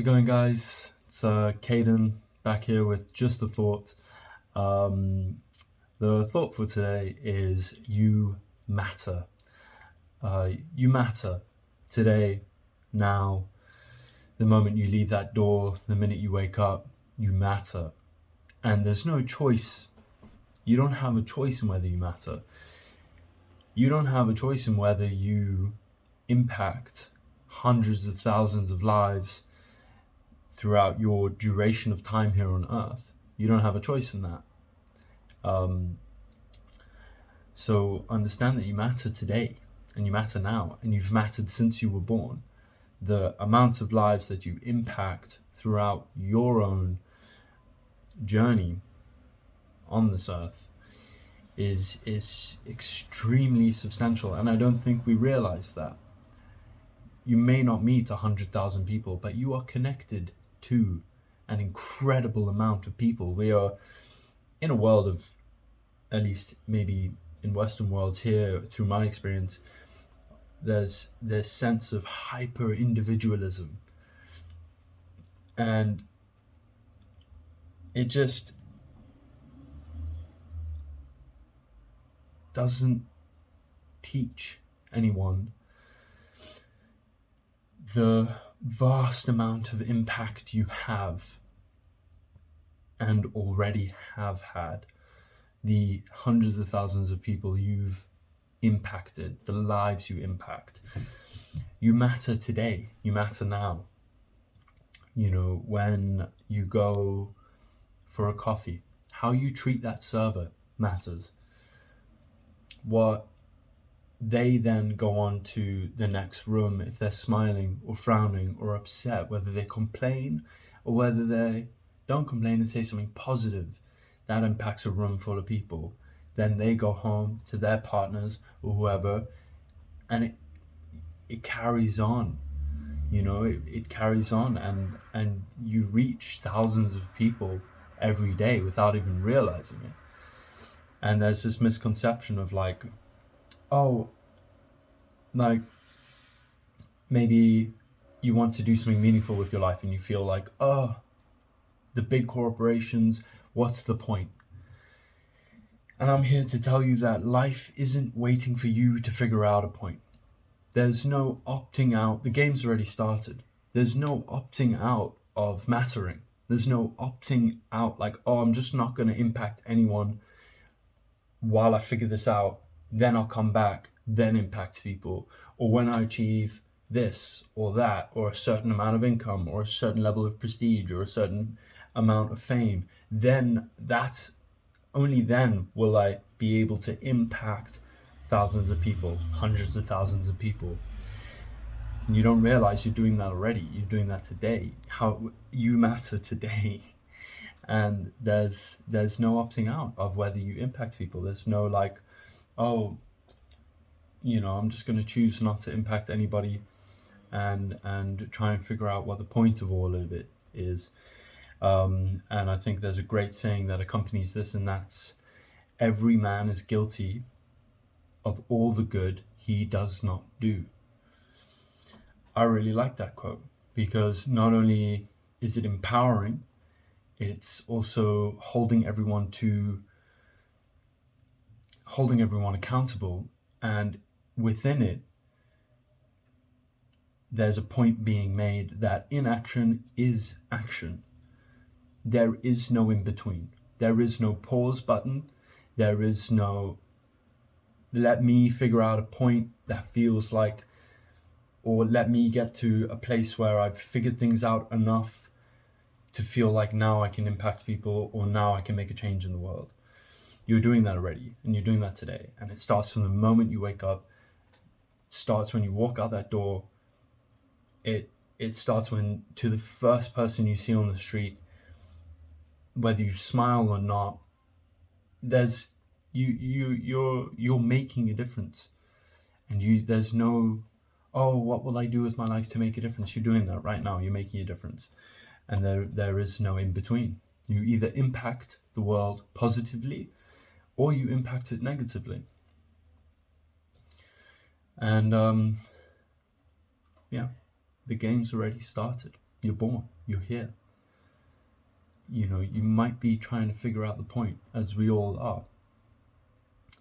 it going, guys? It's Caden back here with just a thought. Um, the thought for today is you matter. You matter today, now, the moment you leave that door, the minute you wake up, you matter. And there's no choice. You don't have a choice in whether you matter. You don't have a choice in whether you impact hundreds of thousands of lives throughout your duration of time here on Earth. You don't have a choice in that. So understand that you matter today, and you matter now, and you've mattered since you were born. The amount of lives that you impact throughout your own journey on this earth is extremely substantial, and I don't think we realize that. You may not meet 100,000 people, but you are connected to an incredible amount of people. We are in a world of, at least maybe in Western worlds here, through my experience, there's this sense of hyper individualism, and it just doesn't teach anyone the vast amount of impact you have and already have had, the hundreds of thousands of people you've impacted, the lives you impact. You matter today, you matter now. You know, when you go for a coffee, how you treat that server matters. What they then go on to the next room, if they're smiling or frowning or upset, whether they complain or whether they don't complain and say something positive, that impacts a room full of people. Then they go home to their partners or whoever, and it carries on. You know, it carries on, and you reach thousands of people every day without even realizing it. And there's this misconception of like, oh, like maybe you want to do something meaningful with your life and you feel like, oh, the big corporations, what's the point? And I'm here to tell you that life isn't waiting for you to figure out a point. There's no opting out. The game's already started. There's no opting out of mattering. There's no opting out like, oh, I'm just not going to impact anyone while I figure this out. Then I'll come back, then impact people. Or when I achieve this or that, or a certain amount of income, or a certain level of prestige, or a certain amount of fame, then only then will I be able to impact thousands of people, hundreds of thousands of people. And you don't realize you're doing that already. You're doing that today. How you matter today. And there's no opting out of whether you impact people. There's no like, oh, you know, I'm just going to choose not to impact anybody and try and figure out what the point of all of it is. And I think there's a great saying that accompanies this, and that's, every man is guilty of all the good he does not do. I really like that quote, because not only is it empowering, it's also holding everyone accountable, and within it there's a point being made that inaction is action. There is no in between. There is no pause button. There is no let me figure out a point that feels like, or let me get to a place where I've figured things out enough to feel like now I can impact people, or now I can make a change in the world. You're doing that already, and you're doing that today. And it starts from the moment you wake up. It starts when you walk out that door. It starts when, to the first person you see on the street, whether you smile or not, there's you're making a difference. And there's no, oh, what will I do with my life to make a difference? You're doing that right now. You're making a difference. And there is no in between. You either impact the world positively or you impact it negatively. And yeah, the game's already started. You're born. You're here. You know, you might be trying to figure out the point, as we all are.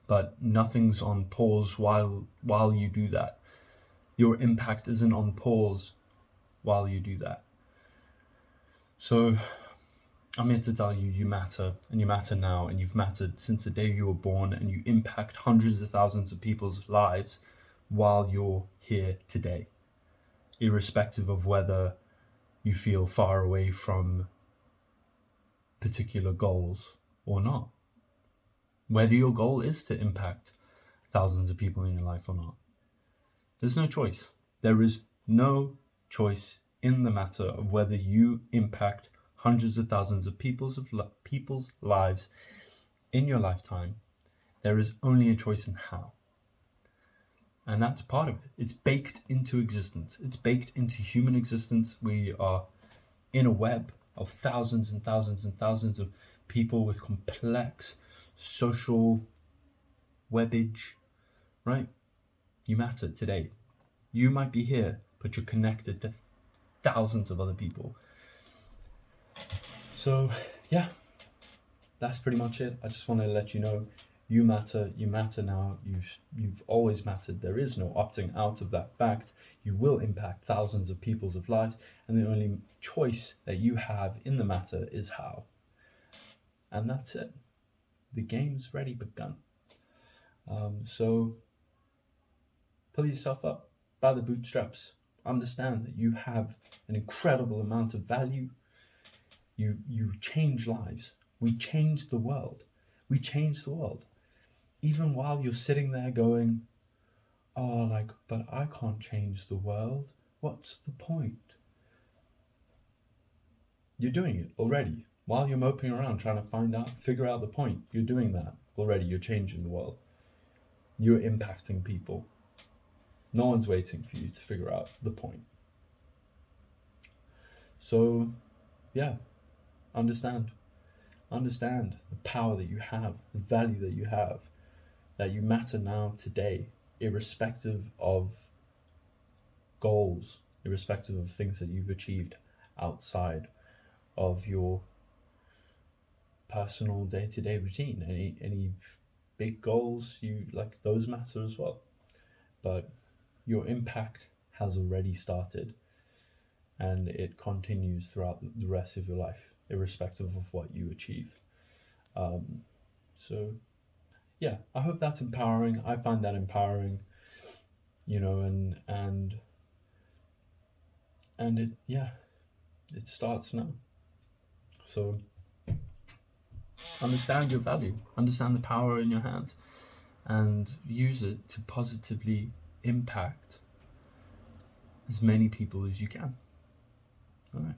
But nothing's on pause while you do that. Your impact isn't on pause while you do that. So I'm here to tell you, you matter, and you matter now, and you've mattered since the day you were born, and you impact hundreds of thousands of people's lives while you're here today, irrespective of whether you feel far away from particular goals or not. Whether your goal is to impact thousands of people in your life or not. There's no choice. There is no choice in the matter of whether you impact hundreds of thousands of people's lives in your lifetime. There is only a choice in how. And that's part of it. It's baked into existence. It's baked into human existence. We are in a web of thousands and thousands and thousands of people with complex social webbage, right? You matter today. You might be here, but you're connected to thousands of other people. So, yeah, that's pretty much it. I just want to let you know, you matter now. You've always mattered. There is no opting out of that fact. You will impact thousands of people's lives, and the only choice that you have in the matter is how. And that's it. The game's already begun. So pull yourself up by the bootstraps. Understand that you have an incredible amount of value. You change lives. We change the world. We change the world. Even while you're sitting there going, oh, but I can't change the world. What's the point? You're doing it already. While you're moping around trying to figure out the point, you're doing that already. You're changing the world. You're impacting people. No one's waiting for you to figure out the point. So, yeah, understand the power that you have, the value that you have, that you matter now, today, irrespective of goals, irrespective of things that you've achieved outside of your personal day-to-day routine. Any big goals, those matter as well. But your impact has already started, and it continues throughout the rest of your life, irrespective of what you achieve. So yeah, I hope that's empowering. I find that empowering, and it starts now. So understand your value, understand the power in your hands, and use it to positively impact as many people as you can. All right.